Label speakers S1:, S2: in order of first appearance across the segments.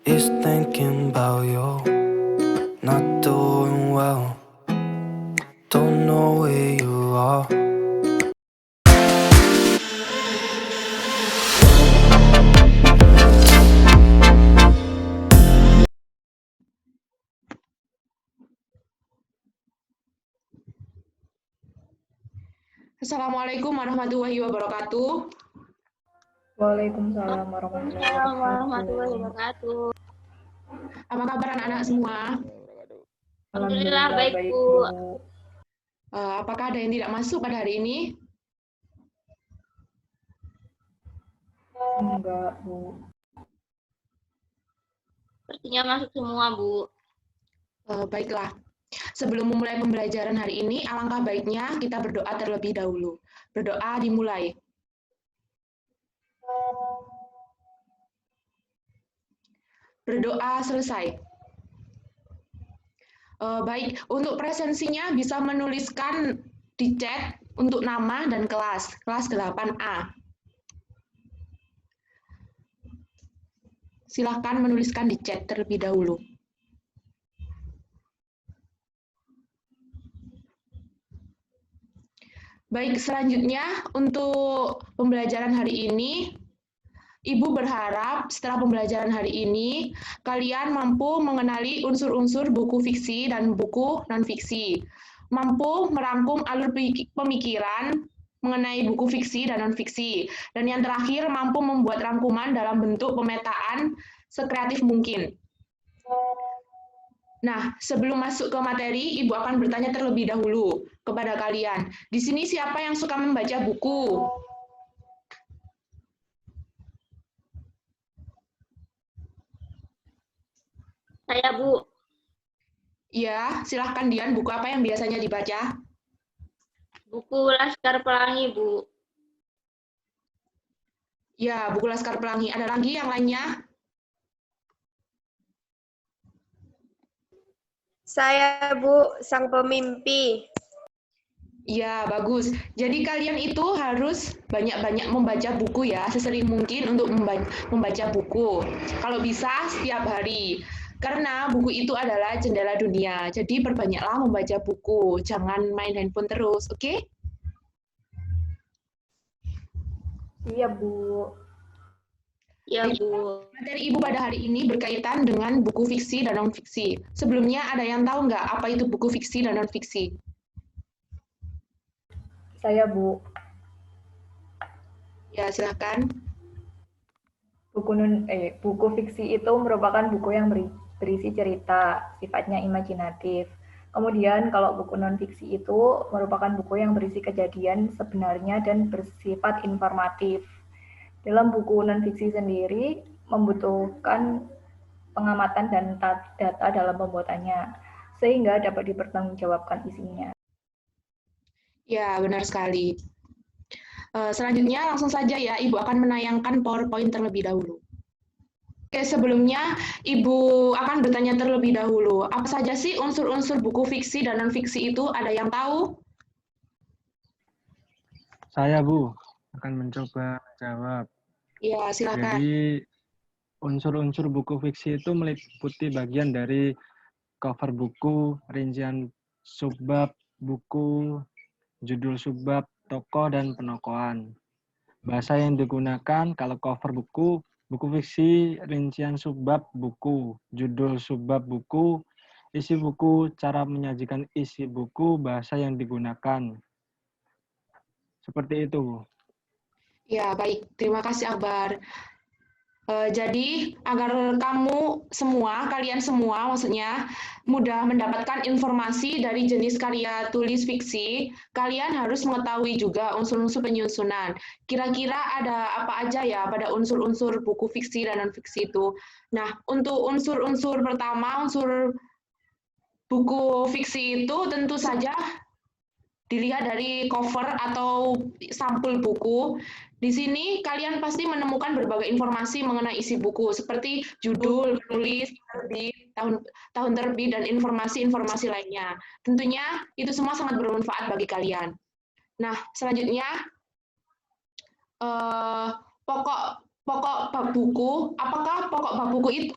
S1: is thinking about you, not doing well, don't know where you are.
S2: Assalamualaikum warahmatullahi wabarakatuh.
S3: Waalaikumsalam warahmatullahi
S4: Waalaikumsalam warahmatullahi
S3: wabarakatuh.
S4: wabarakatuh.
S2: Apa kabar anak-anak semua?
S4: Alhamdulillah baik,
S3: baik,
S4: Bu.
S3: Bu.
S2: Apakah ada yang tidak masuk pada hari ini?
S3: Enggak, Bu.
S4: Sepertinya masuk semua, Bu.
S2: Baiklah. Sebelum memulai pembelajaran hari ini, alangkah baiknya kita berdoa terlebih dahulu. Berdoa dimulai. Berdoa selesai. Baik, untuk presensinya bisa menuliskan di chat untuk nama dan kelas 8A. Silahkan menuliskan di chat terlebih dahulu. Baik, selanjutnya untuk pembelajaran hari ini, Ibu berharap setelah pembelajaran hari ini, kalian mampu mengenali unsur-unsur buku fiksi dan buku non-fiksi, mampu merangkum alur pemikiran mengenai buku fiksi dan non-fiksi, dan yang terakhir mampu membuat rangkuman dalam bentuk pemetaan sekreatif mungkin. Nah, sebelum masuk ke materi, Ibu akan bertanya terlebih dahulu kepada kalian. Di sini siapa yang suka membaca buku?
S4: Saya, Bu.
S2: Ya, silahkan Dian, buku apa yang biasanya dibaca?
S4: Buku Laskar Pelangi, Bu.
S2: Ya, buku Laskar Pelangi. Ada lagi yang lainnya?
S5: Saya, Bu, Sang Pemimpi.
S2: Ya, bagus. Jadi kalian itu harus banyak-banyak membaca buku ya, sesering mungkin untuk membaca buku. Kalau bisa setiap hari. Karena buku itu adalah jendela dunia. Jadi perbanyaklah membaca buku. Jangan main handphone terus, oke?
S3: Iya, Bu.
S4: Ya, Bu.
S2: Materi Ibu pada hari ini berkaitan dengan buku fiksi dan non-fiksi. Sebelumnya ada yang tahu nggak apa itu buku fiksi dan non-fiksi?
S3: Saya, Bu.
S2: Ya, silahkan.
S3: Buku fiksi itu merupakan buku yang berisi cerita, sifatnya imajinatif. Kemudian kalau buku non-fiksi itu merupakan buku yang berisi kejadian sebenarnya dan bersifat informatif. Dalam buku non-fiksi sendiri membutuhkan pengamatan dan data dalam pembuatannya, sehingga dapat dipertanggungjawabkan isinya.
S2: Ya, benar sekali. Selanjutnya langsung saja ya, Ibu akan menayangkan PowerPoint terlebih dahulu. Oke, sebelumnya Ibu akan bertanya terlebih dahulu, apa saja sih unsur-unsur buku fiksi dan non-fiksi itu? Ada yang tahu?
S6: Saya, Bu, akan mencoba menjawab.
S2: Ya, silakan.
S6: Jadi, unsur-unsur buku fiksi itu meliputi bagian dari cover buku, rincian subbab buku, judul subbab, tokoh, dan penokohan. Bahasa yang digunakan kalau cover buku fiksi, rincian subbab buku, judul subbab buku, isi buku, cara menyajikan isi buku, bahasa yang digunakan. Seperti itu.
S2: Ya, baik. Terima kasih, Akbar. Jadi, agar kalian semua maksudnya, mudah mendapatkan informasi dari jenis karya tulis fiksi, kalian harus mengetahui juga unsur-unsur penyusunan. Kira-kira ada apa aja ya pada unsur-unsur buku fiksi dan non-fiksi itu. Nah, untuk unsur-unsur pertama, unsur buku fiksi itu tentu saja dilihat dari cover atau sampul buku. Di sini kalian pasti menemukan berbagai informasi mengenai isi buku, seperti judul, penulis, terbit, tahun terbit, dan informasi-informasi lainnya. Tentunya itu semua sangat bermanfaat bagi kalian. Nah, selanjutnya pokok bab buku. Apakah pokok bab buku itu?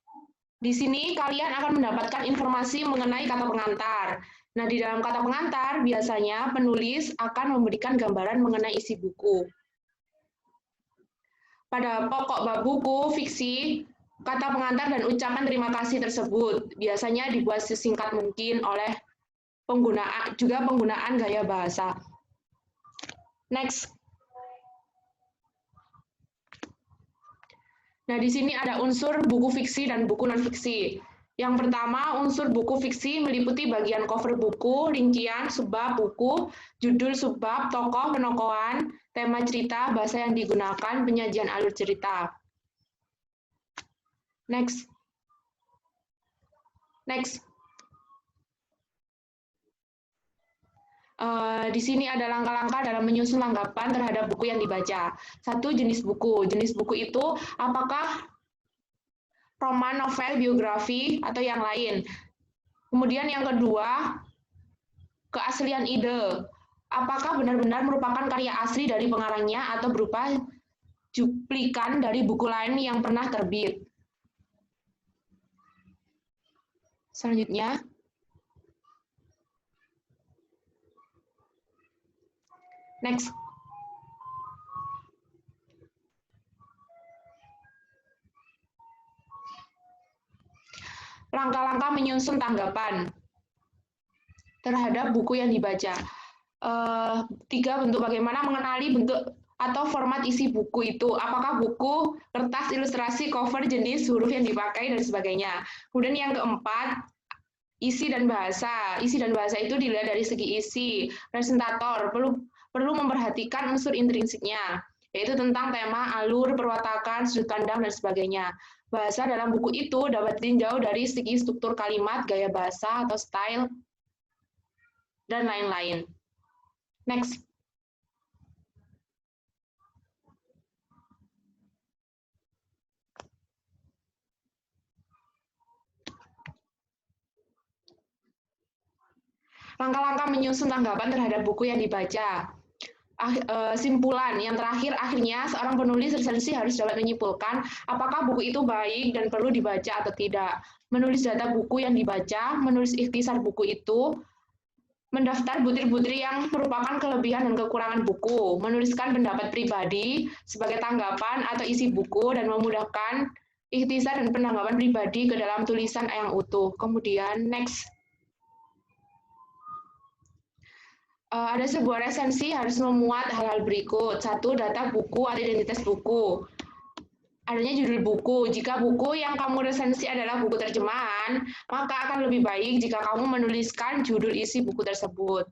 S2: Di sini kalian akan mendapatkan informasi mengenai kata pengantar. Nah, di dalam kata pengantar biasanya penulis akan memberikan gambaran mengenai isi buku. Pada pokok bab buku fiksi, kata pengantar dan ucapan terima kasih tersebut biasanya dibuat sesingkat mungkin oleh penggunaan gaya bahasa. Next. Nah, di sini ada unsur buku fiksi dan buku non-fiksi. Yang pertama, unsur buku fiksi meliputi bagian cover buku, rincian, subbab buku, judul subbab, tokoh, penokohan, tema cerita, bahasa yang digunakan, penyajian alur cerita. Next. Next. Di sini ada langkah-langkah dalam menyusun tanggapan terhadap buku yang dibaca. 1. Jenis buku. Jenis buku itu apakah roman, novel, biografi, atau yang lain. Kemudian yang kedua, keaslian ide. Apakah benar-benar merupakan karya asli dari pengarangnya atau berupa cuplikan dari buku lain yang pernah terbit. Selanjutnya, next. Langkah-langkah menyusun tanggapan terhadap buku yang dibaca. 3 bentuk bagaimana mengenali bentuk atau format isi buku itu. Apakah buku, kertas, ilustrasi, cover, jenis, huruf yang dipakai, dan sebagainya. Kemudian yang keempat, isi dan bahasa. Isi dan bahasa itu dilihat dari segi isi. Presentator perlu memperhatikan unsur intrinsiknya, yaitu tentang tema, alur, perwatakan, sudut pandang, dan sebagainya. Bahasa dalam buku itu dapat ditinjau dari segi struktur kalimat, gaya bahasa atau style, dan lain-lain. Next. Langkah-langkah menyusun tanggapan terhadap buku yang dibaca. Simpulan yang terakhir, akhirnya seorang penulis resensi harus dapat menyimpulkan apakah buku itu baik dan perlu dibaca atau tidak. Menulis data buku yang dibaca, menulis ikhtisar buku itu, mendaftar butir-butir yang merupakan kelebihan dan kekurangan buku, menuliskan pendapat pribadi sebagai tanggapan atau isi buku, dan memudahkan ikhtisar dan penanggapan pribadi ke dalam tulisan yang utuh. Kemudian, next. Ada sebuah resensi harus memuat hal-hal berikut. 1. Data buku atau identitas buku. Adanya judul buku. Jika buku yang kamu resensi adalah buku terjemahan, maka akan lebih baik jika kamu menuliskan judul isi buku tersebut.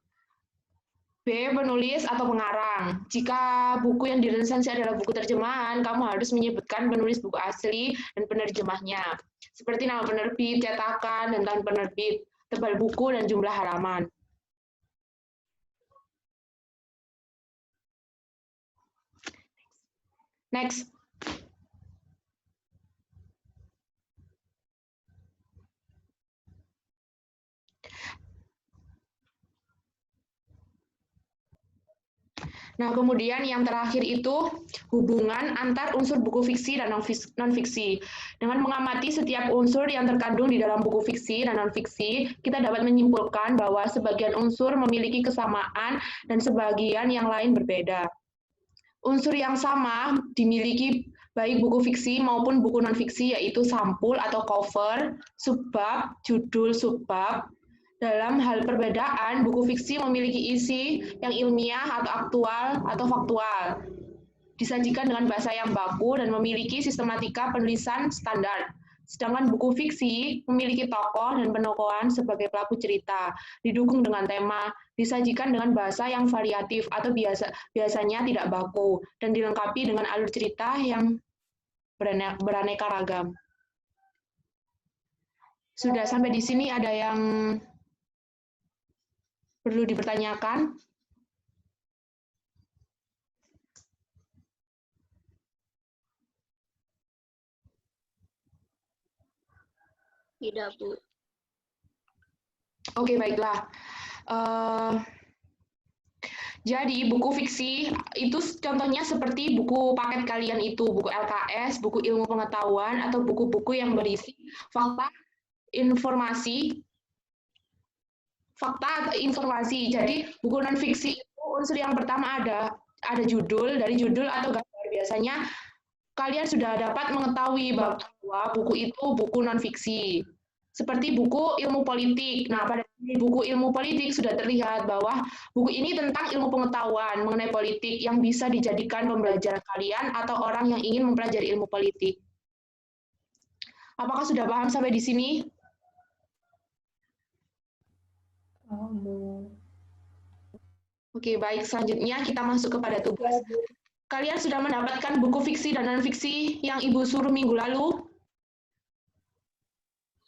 S2: B. Penulis atau pengarang. Jika buku yang diresensi adalah buku terjemahan, kamu harus menyebutkan penulis buku asli dan penerjemahnya, seperti nama penerbit, cetakan, dan tahun penerbit, tebal buku, dan jumlah halaman. Next. Nah, kemudian yang terakhir itu hubungan antar unsur buku fiksi dan non-fiksi. Dengan mengamati setiap unsur yang terkandung di dalam buku fiksi dan non-fiksi, kita dapat menyimpulkan bahwa sebagian unsur memiliki kesamaan dan sebagian yang lain berbeda. Unsur yang sama dimiliki baik buku fiksi maupun buku non-fiksi, yaitu sampul atau cover, subbab, judul subbab. Dalam hal perbedaan, buku fiksi memiliki isi yang ilmiah atau aktual atau faktual, disajikan dengan bahasa yang baku dan memiliki sistematika penulisan standar. Sedangkan buku fiksi memiliki tokoh dan penokohan sebagai pelaku cerita, didukung dengan tema, disajikan dengan bahasa yang variatif atau biasanya tidak baku, dan dilengkapi dengan alur cerita yang beraneka ragam. Sudah sampai di sini ada yang perlu dipertanyakan?
S4: Tidak, Bu.
S2: Oke, baiklah. Jadi buku fiksi itu contohnya seperti buku paket kalian itu, buku LKS, buku ilmu pengetahuan, atau buku-buku yang berisi fakta, informasi, fakta atau informasi. Jadi buku non fiksi itu unsur yang pertama ada judul, dari judul atau gambar. Biasanya kalian sudah dapat mengetahui bahwa buku itu buku non fiksi. Seperti buku ilmu politik. Nah, pada buku ilmu politik sudah terlihat bahwa buku ini tentang ilmu pengetahuan mengenai politik yang bisa dijadikan pembelajaran kalian atau orang yang ingin mempelajari ilmu politik. Apakah sudah paham sampai di sini? Oke, baik. Selanjutnya kita masuk kepada tugas. Kalian sudah mendapatkan buku fiksi dan non-fiksi yang Ibu suruh minggu lalu?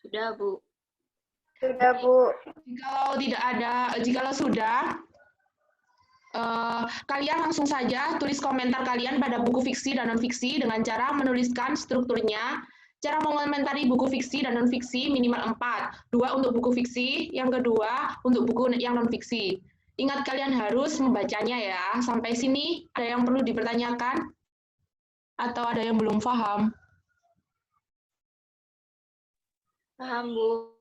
S4: Sudah, Bu.
S5: Sudah, Bu.
S2: Jikalau sudah, kalian langsung saja tulis komentar kalian pada buku fiksi dan non-fiksi dengan cara menuliskan strukturnya. Cara mengomentari buku fiksi dan non-fiksi minimal 4. 2 untuk buku fiksi, yang kedua untuk buku yang non-fiksi. Ingat kalian harus membacanya ya. Sampai sini ada yang perlu dipertanyakan? Atau ada yang belum paham?
S4: Paham, Bu.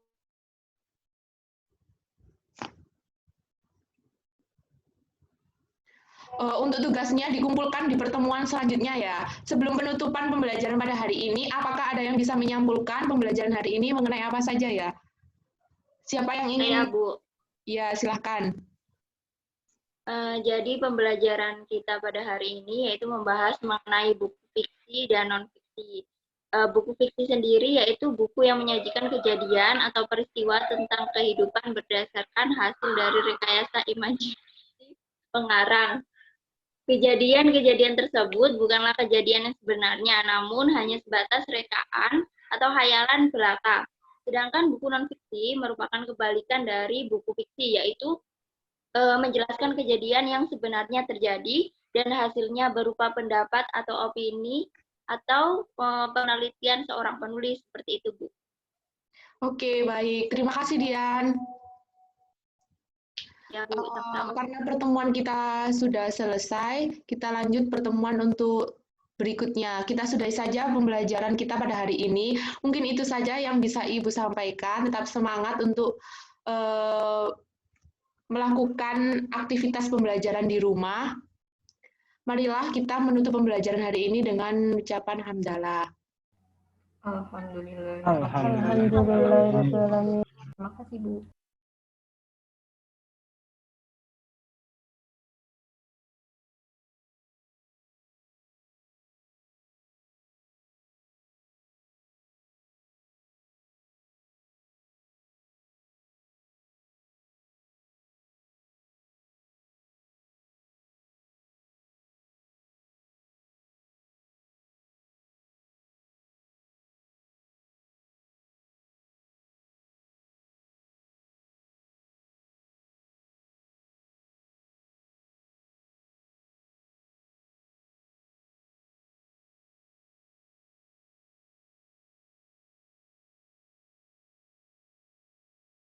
S2: Untuk tugasnya dikumpulkan di pertemuan selanjutnya ya. Sebelum penutupan pembelajaran pada hari ini, apakah ada yang bisa menyampulkan pembelajaran hari ini mengenai apa saja ya? Siapa yang ingin?
S4: Saya, Bu.
S2: Ya, silahkan.
S4: Jadi pembelajaran kita pada hari ini yaitu membahas mengenai buku fiksi dan non-fiksi. Buku fiksi sendiri yaitu buku yang menyajikan kejadian atau peristiwa tentang kehidupan berdasarkan hasil dari rekayasa imajinasi pengarang. Kejadian-kejadian tersebut bukanlah kejadian yang sebenarnya, namun hanya sebatas rekaan atau hayalan belaka. Sedangkan buku non-fiksi merupakan kebalikan dari buku fiksi, yaitu menjelaskan kejadian yang sebenarnya terjadi dan hasilnya berupa pendapat atau opini atau penelitian seorang penulis, seperti itu, Bu.
S2: Oke, baik. Terima kasih, Dian.
S4: Ya, Bu, sama-sama.
S2: Karena pertemuan kita sudah selesai, kita lanjut pertemuan untuk berikutnya. Kita sudahi saja pembelajaran kita pada hari ini. Mungkin itu saja yang bisa Ibu sampaikan. Tetap semangat untuk melakukan aktivitas pembelajaran di rumah. Marilah kita menutup pembelajaran hari ini dengan ucapan hamdalah.
S3: Alhamdulillah.
S6: Alhamdulillah.
S3: Terima kasih, Bu.